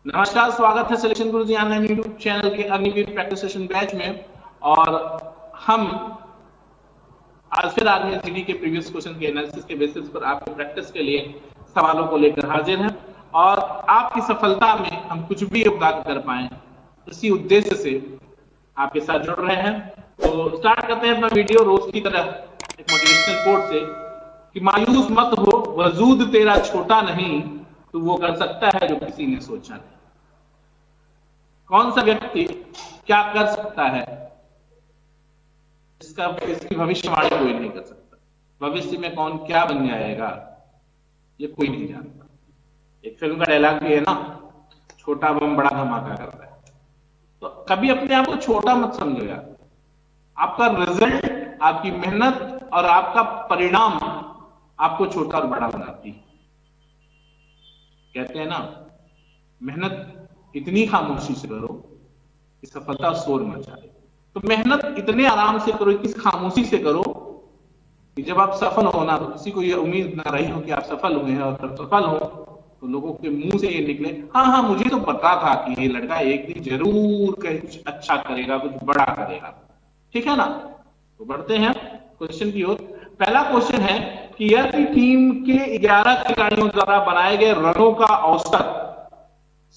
नमस्कार, स्वागत है सिलेक्शन गुरुजी ऑनलाइन यूट्यूब चैनल के अग्निवीर प्रैक्टिस सेशन बैच में। और हम आज फिर आर्मी जीडी के प्रीवियस क्वेश्चन के एनालिसिस के बेसिस पर आपके प्रैक्टिस के लिए सवालों को लेकर हाजिर हैं और आपकी सफलता में हम कुछ भी योगदान कर पाए इसी उद्देश्य से आपके साथ जुड़ रहे हैं। तो स्टार्ट करते हैं अपना वीडियो रोज की तरह एक मोटिवेशनल कोट से कि मायूस मत हो, वजूद तेरा छोटा नहीं, तो वो कर सकता है जो किसी ने सोचा नहीं। कौन सा व्यक्ति क्या कर सकता है इसकी भविष्यवाणी कोई नहीं कर सकता। भविष्य में कौन क्या बन जाएगा ये कोई नहीं जानता। एक फिल्म का डायलॉग भी है ना, छोटा बम बड़ा धमाका करता है। तो कभी अपने आप को छोटा मत समझो यार। आपका रिजल्ट, आपकी मेहनत और आपका परिणाम आपको छोटा और बड़ा बनाती है। कहते हैं ना, मेहनत इतनी खामोशी से करो कि सफलता शोर मचाए। तो मेहनत इतने आराम से करो, इस खामोशी से करो कि जब आप सफल हो ना, तो किसी को ये उम्मीद ना रही हो कि आप सफल हुए हैं, और जब सफल हो तो लोगों के मुंह से ये निकले, हाँ हाँ मुझे तो पता था कि ये लड़का एक दिन जरूर कुछ अच्छा करेगा, कुछ बड़ा करेगा। ठीक है ना। तो बढ़ते हैं क्वेश्चन की ओर। पहला क्वेश्चन है कि यदि टीम के 11 खिलाड़ियों द्वारा बनाए गए रनों का औसत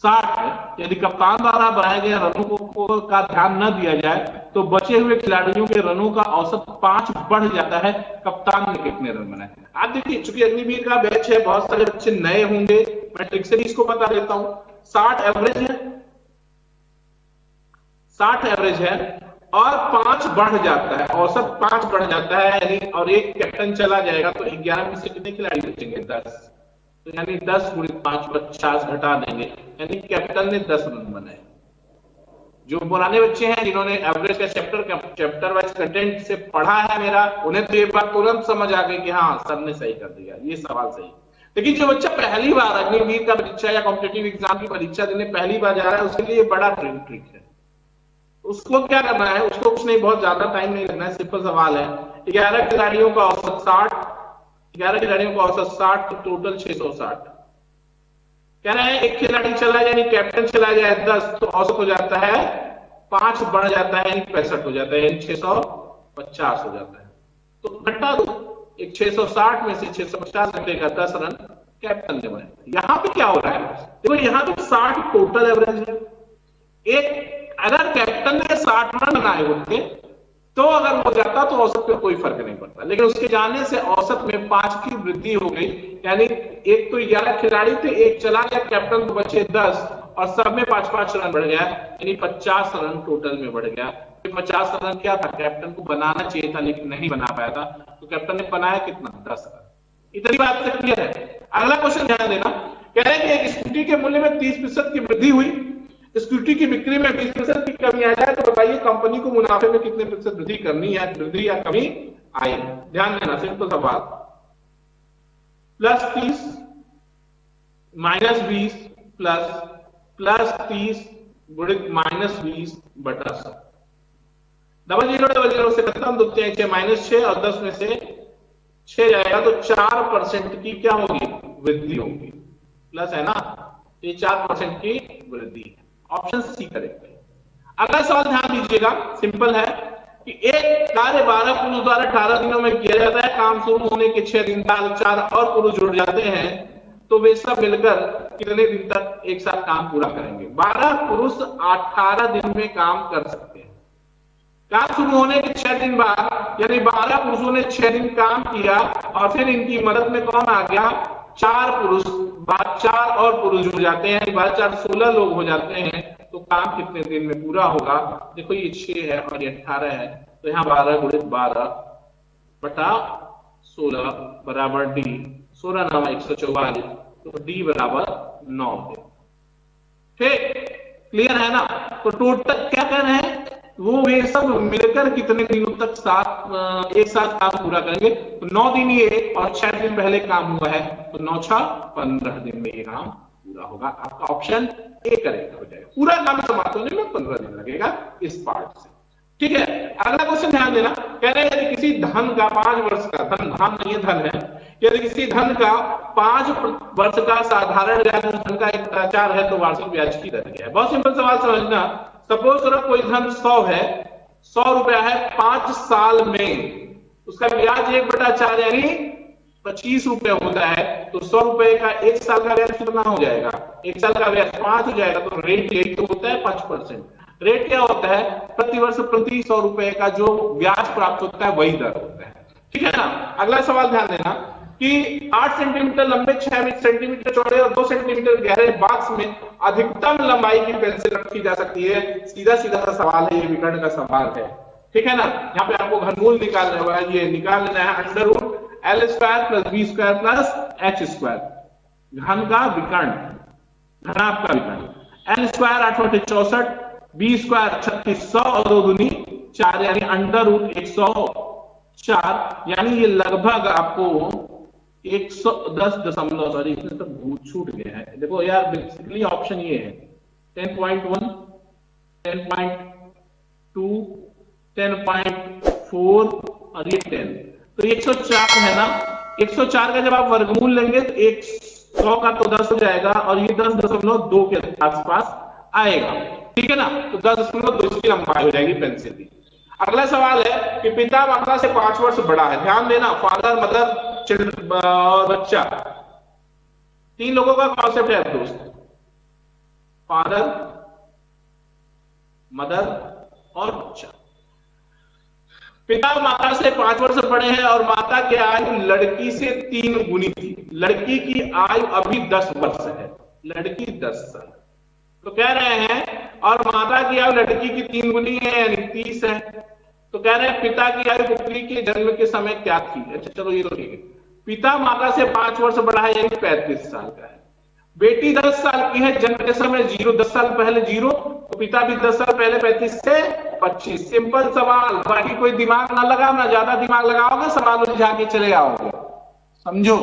60 है, यदि कप्तान द्वारा बनाए गए रनों का ध्यान न दिया जाए तो बचे हुए खिलाड़ियों के रनों का औसत 5 बढ़ जाता है। कप्तान ने कितने रन बनाए? आप देखिए, चूंकि अग्निवीर का बैच है, बहुत सारे बच्चे नए होंगे, मैं ट्रिक से भी इसको बता देता हूं। 60 एवरेज है, 60 एवरेज है और 5 बढ़ जाता है, औसत 5 बढ़ जाता है यानी, और एक कैप्टन चला जाएगा तो 11 में से कितने खिलाड़ी बचेंगे? 10। तो यानी 10 × 5 50 घटा देंगे, यानी कैप्टन ने 10 रन बनाए। जो पुराने बच्चे हैं जिन्होंने एवरेज का चैप्टर वाइज कंटेंट से पढ़ा है मेरा, उन्हें तो ये बात तुरंत समझ आ गई कि हाँ सर ने सही कर दिया, ये सवाल सही। लेकिन जो बच्चा पहली बार अग्निवीर का परीक्षा या कॉम्पिटिटिव एग्जाम की परीक्षा देने पहली बार जा रहा है, उसके लिए बड़ा ट्रिक है। उसको क्या करना है? उसको कुछ नहीं, बहुत ज्यादा टाइम नहीं लगना है, सिंपल सवाल है। 11 खिलाड़ियों का औसत 60, 11 खिलाड़ियों का औसत 60, तो टोटल 660। कह रहे हैं एक खिलाड़ी चला जाए, कैप्टन चला जाए 10, तो औसत हो जाता है 5 बढ़ जाता है यानी 65 हो जाता है, यानी 650 हो जाता है। तो घटा दो, एक 660 में से 650 घटेगा 10 रन कैप्टन ने बनाए। यहां पे क्या हो रहा है? देखो यहां पे 60 टोटल एवरेज है। एक अगर कैप्टन ने 60 रन बनाए होते तो अगर हो जाता तो औसत पे कोई फर्क नहीं पड़ता, लेकिन उसके जाने से औसत में 5 की वृद्धि हो गई। यानी एक तो 11 खिलाड़ी थे, एक चला गया कैप्टन, तो बचे 10 और सब में 5-5 रन बढ़ गया, यानी 50 रन टोटल में बढ़ गया। 50 रन क्या था? कैप्टन को बनाना चाहिए था लेकिन नहीं बना पाया था, तो कैप्टन ने बनाया कितना? 10 रन। इतनी बात से क्लियर है। अगला क्वेश्चन ध्यान देना, कह रहे हैं कि एक स्कूटी के मूल्य में 30% की वृद्धि हुई, स्कूटी की बिक्री में 20% की कमी आ जाए तो बताइए कंपनी को मुनाफे में कितने प्रतिशत वृद्धि करनी है, वृद्धि या कमी आए? ध्यान देना, सिंपल सवाल। +30 -20 +30 गुणित -20 बटा 100। 0000 से खत्म, दुखते हैं 6 -6 और 10 में से 6 जाएगा तो 4% की क्या होगी? वृद्धि होगी। प्लस है ना, ये 4% की वृद्धि है। ऑप्शन सी करेक्ट है। अगला सवाल ध्यान दीजिएगा, सिंपल है कि एक कार्य 12 पुरुष द्वारा 18 दिनों में किया जाता है। काम शुरू होने के 6 दिन बाद 4 और पुरुष जुड़ जाते हैं, तो वे सब मिलकर कितने दिन तक एक साथ काम पूरा करेंगे? 12 पुरुष 18 दिन में काम कर सकते हैं। काम शुरू होने के 6 दिन बाद, यानी 12 पुरुषों ने 6 दिन काम किया और फिर इनकी मदद में कौन आ गया? 4 पुरुष, बाद 4 और पुरुष जुड़ जाते हैं, 4 16 लोग हो जाते हैं। तो काम कितने दिन में पूरा होगा? देखो ये 6 है और ये 18 है, तो यहाँ 12 × 12 बटा 16 बराबर डी, 16 9 144, तो डी बराबर 9 है। ठीक, क्लियर है ना? तो टोटल क्या कर रहे हैं वो, वे सब मिलकर कितने दिनों तक एक साथ काम पूरा करेंगे? तो 9 दिन ये और 6 दिन पहले काम हुआ है, तो 9 6 15 दिन में ये काम पूरा होगा। आपका ऑप्शन ए करेक्ट हो जाएगा। पूरा काम समाप्त होने में 15 दिन लगेगा इस पार्ट से। ठीक है, अगला क्वेश्चन ध्यान देना, कह रहे हैं किसी धन का 5 वर्ष का, धन नहीं है, धन है, यदि किसी धन का 5 वर्ष का साधारण ब्याज उस धन का एक प्रचार है तो वार्षिक ब्याज की दर क्या है। बहुत सिंपल सवाल समझना। सपोज करो कोई धन 100 है, 100 रुपया है, 5 साल में उसका ब्याज 1/4 यानी 25 रुपए होता है, तो 100 रुपए का 1 साल का ब्याज कितना हो जाएगा? 1 साल का ब्याज 5 हो जाएगा, तो रेट यही तो होता है 5%। रेट क्या होता है? प्रतिवर्ष प्रति 100 रुपए का जो ब्याज प्राप्त होता है वही दर होता है। ठीक है ना। अगला सवाल ध्यान देना कि 8 सेंटीमीटर लंबे, 6 सेंटीमीटर चौड़े और 2 सेंटीमीटर गहरे बॉक्स में अधिकतम लंबाई की पेंसिल रखी जा सकती है। सीधा सीधा सा सवाल है, ये विकर्ण का सवाल है। ठीक है ना। यहाँ पे आपको घनमूल निकालना है, ये निकाल लेना है √L² + B² + H²। घन का विकर्ण, घनाभ का विकर्ण। L² 864, B² 3600 और 2 दूनी 4 यानी √104, यानी ये लगभग आपको 110 सॉरी इसमें तो छूट गया है। देखो यार बेसिकली ऑप्शन ये है 10.1, 10.2, 10.4 और ये 10, तो 104 है ना। 104 का जब आप वर्गमूल लेंगे तो 100 का तो 10 हो जाएगा और ये 10.2 के आसपास आएगा। ठीक है ना। तो 10.2 इसकी लंबाई हो जाएगी पेंसिल की। अगला सवाल है कि पिता माता से 5 वर्ष बड़ा है। ध्यान देना, फादर, मदर, चिल्ड्रन और बच्चा, 3 लोगों का कॉन्सेप्ट है दोस्त। फादर, मदर और बच्चा। पिता माता से 5 वर्ष बड़े हैं और माता की आयु लड़की से 3 गुनी थी। लड़की की आयु अभी 10 वर्ष है, लड़की 10 साल। तो कह रहे हैं और माता की आयु लड़की की 3 गुनी है यानी 30 है। तो कह रहे हैं पिता की आयु पुत्री के जन्म के समय क्या थी। अच्छा चलो ये तो ठीक है। पिता माता से 5 वर्ष बड़ा है यानी 35 साल का है। बेटी 10 साल की है, जन्म के समय 0, 10 साल पहले 0, तो पिता भी 10 साल पहले 35 से 25। सिंपल सवाल, बाकी कोई दिमाग ना लगाओ, ना ज्यादा दिमाग लगाओगे सवाल उलझा के चले आओगे। समझो,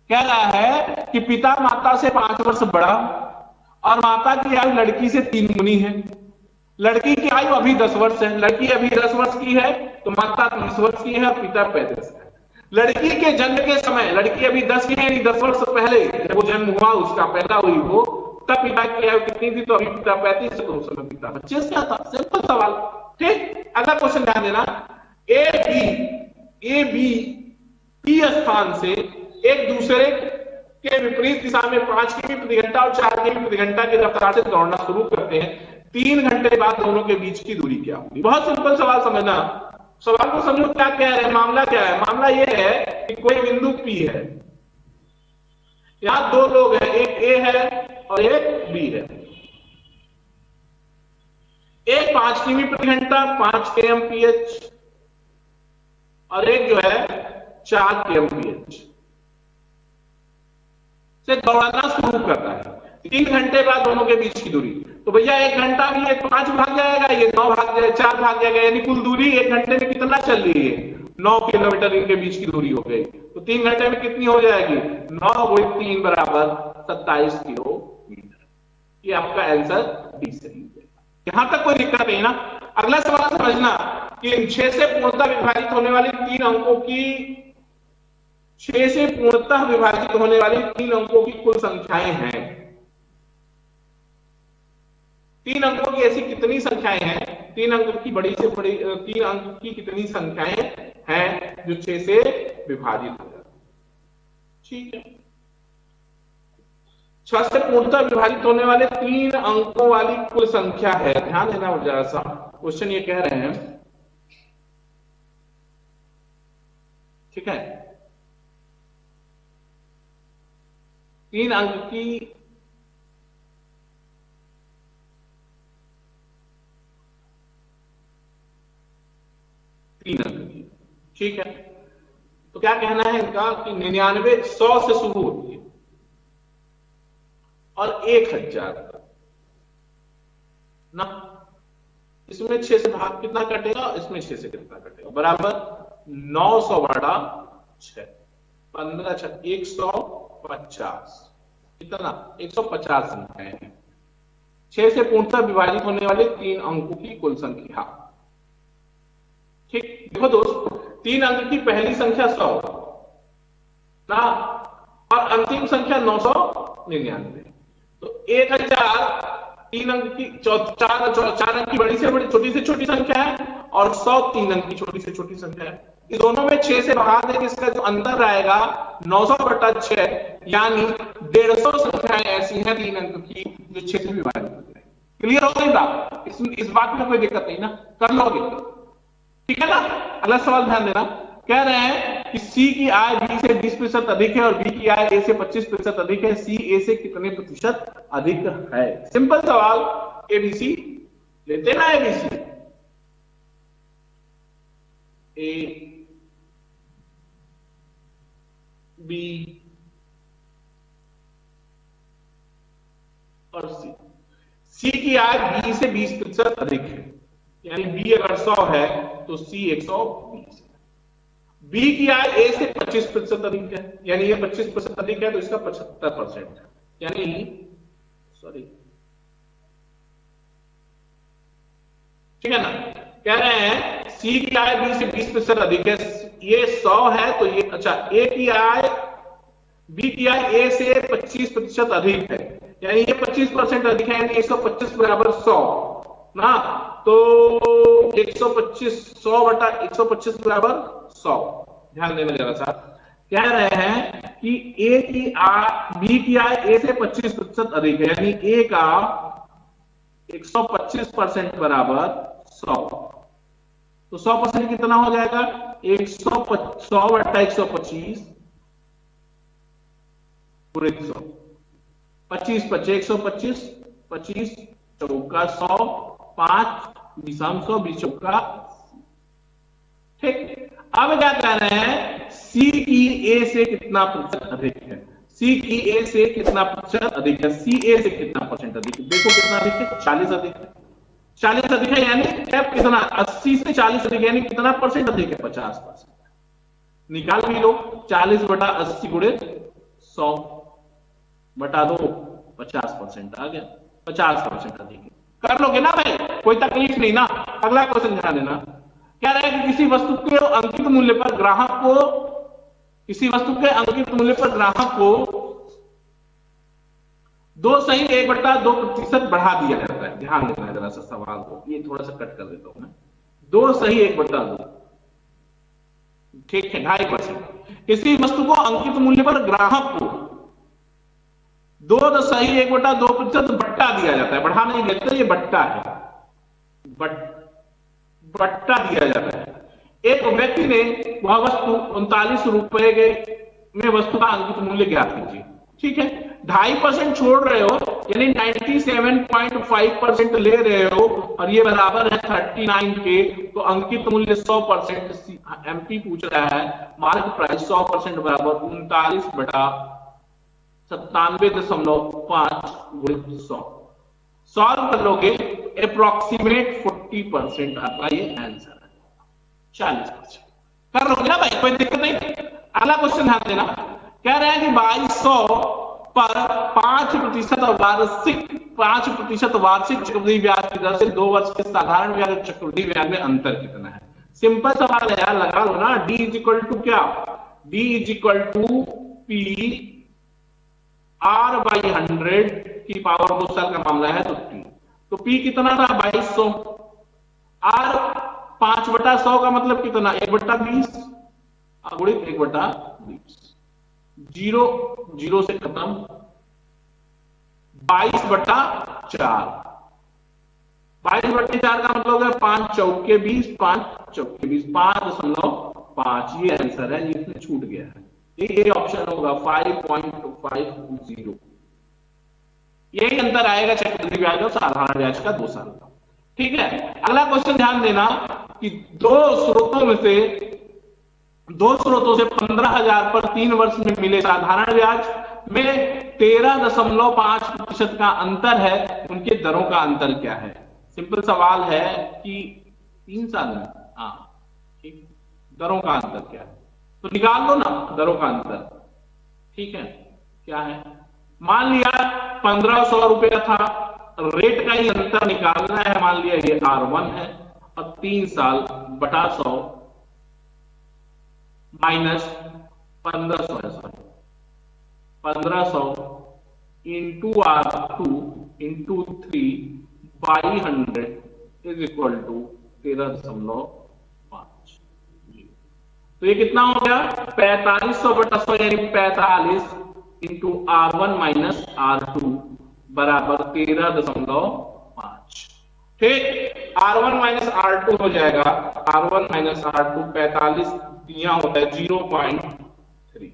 कह रहा है कि पिता माता से 5 वर्ष बड़ा और माता की आयु लड़की से 3 गुनी है। लड़की की आयु अभी 10 वर्ष है, लड़की अभी 10 वर्ष की है तो माता 30 वर्ष की है और पिता 35 है। लड़की के जन्म के समय लड़की अभी 10 की है यानी 10 वर्ष पहले जब वो जन्म हुआ, उसका पैदा हुई वो, तब पिता की आयु कितनी थी? तो अभी पिता 35 है तो उस समय पिता 25 क्या था। सिंपल सवाल। ठीक। अगला क्वेश्चन ध्यान देना। ए बी पी स्थान से एक दूसरे के विपरीत दिशा में 5 किमी प्रति घंटा और 4 किमी प्रति घंटा की रफ्तार से दौड़ना शुरू करते हैं। 3 घंटे बाद दोनों के बीच की दूरी क्या होगी? बहुत सिंपल सवाल समझना। सवाल को समझो क्या कह रहे हैं, मामला क्या है। मामला यह है कि कोई बिंदु P है, यहां 2 लोग हैं, एक A है और एक B है। एक 5 किमी प्रति घंटा 5 kmph और एक जो है 4 kmph से दौड़ना शुरू करता है। 3 घंटे बाद दोनों के बीच की दूरी, तो भैया 1 घंटा भी ये 5 भाग जाएगा, ये 9 भाग जाएगा, 4 भाग जाएगा, यानी कुल दूरी 1 घंटे में कितना चल रही है? 9 किलोमीटर इनके बीच की दूरी हो गई। तो 3 घंटे में कितनी हो जाएगी? 9 × 3 = 27 किलोमीटर। ये आपका आंसर डी सही है। यहां तक कोई दिक्कत नहीं ना। अगला सवाल समझना कि 6 से पूर्णतः विभाजित होने वाली 3 अंकों की 6 से पूर्णतः विभाजित होने वाली 3 अंकों की कुल संख्याएं हैं। 3 अंकों की ऐसी कितनी संख्याएं हैं? 3 अंक की बड़ी से बड़ी 3 अंक की कितनी संख्याएं हैं जो 6 से विभाजित हो जाती? ठीक है। 6 से पूर्णतः विभाजित होने वाले 3 अंकों वाली कुल संख्या है। ध्यान देना जरा सा, क्वेश्चन ये कह रहे हैं। ठीक है। 3 अंक की 3 अंक की। ठीक है। तो क्या कहना है इनका कि 99 100 से शुरू होती है और 1000 तक ना। इसमें 6 से भाग कितना कटेगा, इसमें 6 से कितना कटेगा? बराबर 900/6, 15 × 150, कितना? 150 संख्याएं हैं। 6 से पूर्णतः विभाजित होने वाले 3 अंकों की कुल संख्या। ठीक। देखो दोस्त, 3 अंक की पहली संख्या 100, ना, और अंतिम संख्या 999। तो 1000 3 अंक की चार अंक की बड़ी से बड़ी छोटी से छोटी संख्या है, और 100 3 अंक की छोटी से छोटी संख्या है। इन दोनों में 6 से भाग देंगे, इसका जो अंतर आएगा 900/6, यानी 150 संख्याएं ऐसी हैं 3 अंक की जो 6 से विभाजित हो जाए। क्लियर हो गई बात? इस बात में कोई दिक्कत नहीं ना, कर लोगे, ठीक है ना। अगला सवाल ध्यान देना, कह रहे हैं कि सी की आय बी से 20% अधिक है और बी की आय ए से 25% अधिक है, सी ए से कितने प्रतिशत अधिक है। सिंपल सवाल, एबीसी लेते ना, एबीसी ए बी और सी। सी की आय बी से 20% अधिक है, यानी बी अगर 100 है तो सी 120 है। बी की आय ए से 25% अधिक है, यानी ये 25% अधिक है तो इसका 75% है, यानी सॉरी, ठीक है ना। कह रहे हैं सी की आय बी से 20% अधिक है, ये 100 है तो ये, अच्छा, ए की आय बी की आय ए से 25% अधिक है, यानी ये 25% अधिक है, यानी 125 बराबर 100 ना, तो 125 100/125 बराबर 100। ध्यान देना जरा सा, कह रहे हैं कि ए की आय बी की आय ए से 25% अधिक है, यानी ए का 125% बराबर 100, तो 100% कितना हो जाएगा, 100/125 पूरे 100, 25 बचे 125, 25 चौका 100, 5 20 100, 20 चौका, ठीक। अब क्या कह रहे हैं, सी की ए से कितना प्रतिशत अधिक है, सी की ए से कितना प्रतिशत अधिक है, सी ए से कितना परसेंट अधिक है, देखो कितना अधिक है, 40 अधिक है, 40 अधिक है, यानी कितना, 80 से 40 अधिक, यानी कितना परसेंट अधिक है, 50%। निकाल भी लो, 40/80 गुणे 100 बटा 2, 50% आ गया, 50% अधिक है। कर लोगे ना भाई, कोई तकलीफ नहीं ना। अगला क्वेश्चन ध्यान देना, कह रहा है कि किसी वस्तु के अंकित मूल्य पर ग्राहक को, किसी वस्तु के अंकित मूल्य पर ग्राहक को 2.1/2% बढ़ा दिया जाता है। ध्यान देना जरा सा सवाल को, ये थोड़ा सा कट कर देता हूं मैं, 2.1/2, ठीक है, 2.5%। किसी वस्तु को अंकित मूल्य पर ग्राहक को 2.1/2% बट्टा दिया जाता है, बढ़ा नहीं देते, ये बट्टा है, बट्टा दिया जाता है। एक व्यक्ति ने वह वस्तु 39 रुपए में वस्तु का अंकित मूल्य ज्ञात कीजिए, ठीक है। 2.5% छोड़ रहे हो, यानी 97.5% ले रहे हो, और ये बराबर है 39 के, तो अंकित मूल्य 100%, एमपी पूछ रहा है, मार्केट प्राइस 100% बराबर 39/97.5 गुणित 100। सॉल्व कर लोगे, अप्रोक्सीमेट 40% आता ये आंसर है, 40%। कर लोगे ना भाई, कोई दिक्कत नहीं। अगला क्वेश्चन ध्यान देना, कह रहे हैं कि 2200 पर 5% वार्षिक चक्रवृद्धि ब्याज की दर से 2 वर्ष के साधारण ब्याज और चक्रवृद्धि ब्याज में अंतर कितना है। सिंपल सवाल है यार, लगा लो ना, D = क्या, D = P R/100 की पावर 2 साल का मामला है, तो P, तो P कितना था, 2200, R 5/100 का मतलब कितना, 1/20, गुणित 1/20, 0 0 से खत्म, 22/4, 22/4 का मतलब है 5 चौके 20, 5 चौके 20, 5.5, ये आंसर है, इसमें छूट गया है, ये ऑप्शन होगा 5.50। यही अंतर आएगा चक्रवृद्धि ब्याज और साधारण ब्याज का 2 साल का, ठीक है। अगला क्वेश्चन ध्यान देना कि दो स्रोतों से 15,000 पर 3 वर्ष में मिले साधारण ब्याज में 13.5% का अंतर है, उनके दरों का अंतर क्या है। सिंपल सवाल है कि 3 साल में, हाँ ठीक, दरों का अंतर क्या है, तो निकाल लो ना दरों का अंतर, ठीक है। क्या है, मान लिया 1500 रुपया था, रेट का ही अंतर निकालना है, मान लिया ये R1 है, और 3 साल बटा 100 माइनस 1500 है, sorry 1500 into R2 into 3 by 100 is equal to 13.5। तो ये कितना हो गया? 4500/100 यानी 45 इंटू R1 माइनस R2 बराबर 13.5। ठीक, R1 माइनस R2 हो जाएगा, R1 माइनस R2 45 यहाँ होता है 0.3।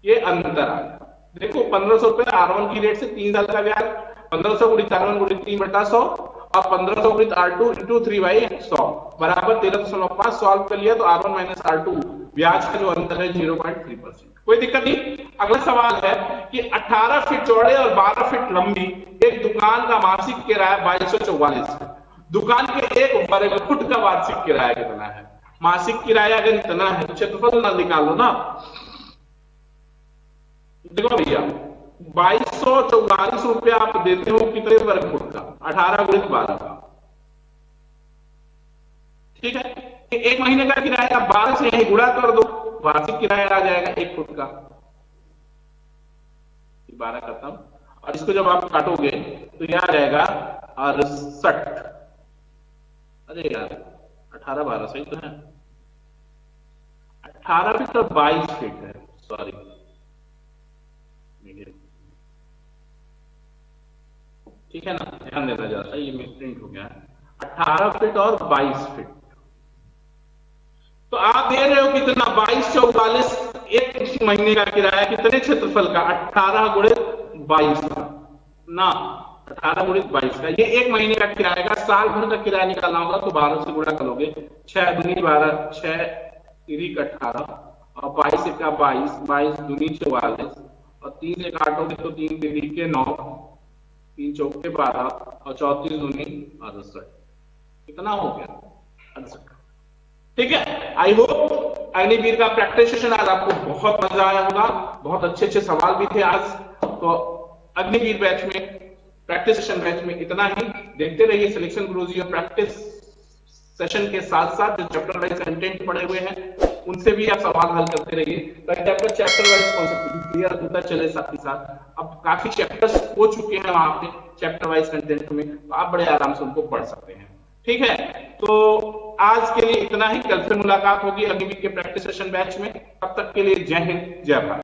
ये अंतर आ गया। देखो 1500 रुपए R1 की रेट से 3 साल का ब्याज, 1500 गुणित R1 गुणित 3/100 और 1500 गुणित R2 इंटू 3/100 बराबर 13.5। सॉल्व कर लिया तो R1 माइनस R2 ब्याज का जो अंतर है 0.3%। कोई दिक्कत नहीं। अगला सवाल है कि 18 फीट चौड़े और 12 फीट लंबी एक दुकान का मासिक किराया 2244 है। दुकान के एक वर्ग फुट का वार्षिक किराया कितना है? मासिक किराया अगर इतना है तो क्षेत्रफल ना निकालो ना। देखो भैया 2244 रुपया आप देते हो कितने वर्ग फुट का? 18 गुणित 12 का। ठीक है, एक महीने का किराया 12 से यही गुणा कर दो, वार्षिक किराया आ जाएगा 1 फुट का। 12 खत्म, और इसको जब आप काटोगे तो यह आ जाएगा 68। अरे यार 18 12 सही तो है, 18 फीट और 22 फीट है, सॉरी ठीक है ना, ध्यान देना जरा, ये मिसप्रिंट हो गया है। 18 फीट और 22 फीट। तो आप दे रहे हो कितना? 2244 एक महीने का किराया कितने क्षेत्रफल का? 18 गुणित 22 का ना, 18 गुणित 22 का। ये एक महीने का किराया का, साल भर का किराया निकालना होगा तो 12 से गुणा करोगे, 6 दूनी 12, 6 तिरिक 18 और 22 का 22, 22 दूनी 44 और 3 से काटोगे तो 3 तिरिक के 9, 3 चौके 12 और 34 दूनी 68। कितना हो गया? 68। ठीक है, आई होप अग्निवीर का प्रैक्टिस सेशन आज आपको बहुत मजा आया होगा। बहुत अच्छे अच्छे सवाल भी थे आज। तो अग्निवीर बैच में, प्रैक्टिस सेशन बैच में इतना ही। देखते रहिए सिलेक्शन गुरुजी और प्रैक्टिस सेशन के साथ साथ जो चैप्टर वाइज कंटेंट पड़े हुए हैं उनसे भी आप सवाल हल करते रहिए, ताकि आपका चैप्टर वाइज कॉन्सेप्ट क्लियर होता चले। साथ ही साथ अब काफी चैप्टर्स हो चुके हैं वहां पे चैप्टर वाइज कंटेंट में, तो आप बड़े आराम से उनको पढ़ सकते हैं। ठीक है, तो आज के लिए इतना ही। कल फिर मुलाकात होगी अग्निवीर के प्रैक्टिस सेशन बैच में। तब तक के लिए जय हिंद, जय भारत।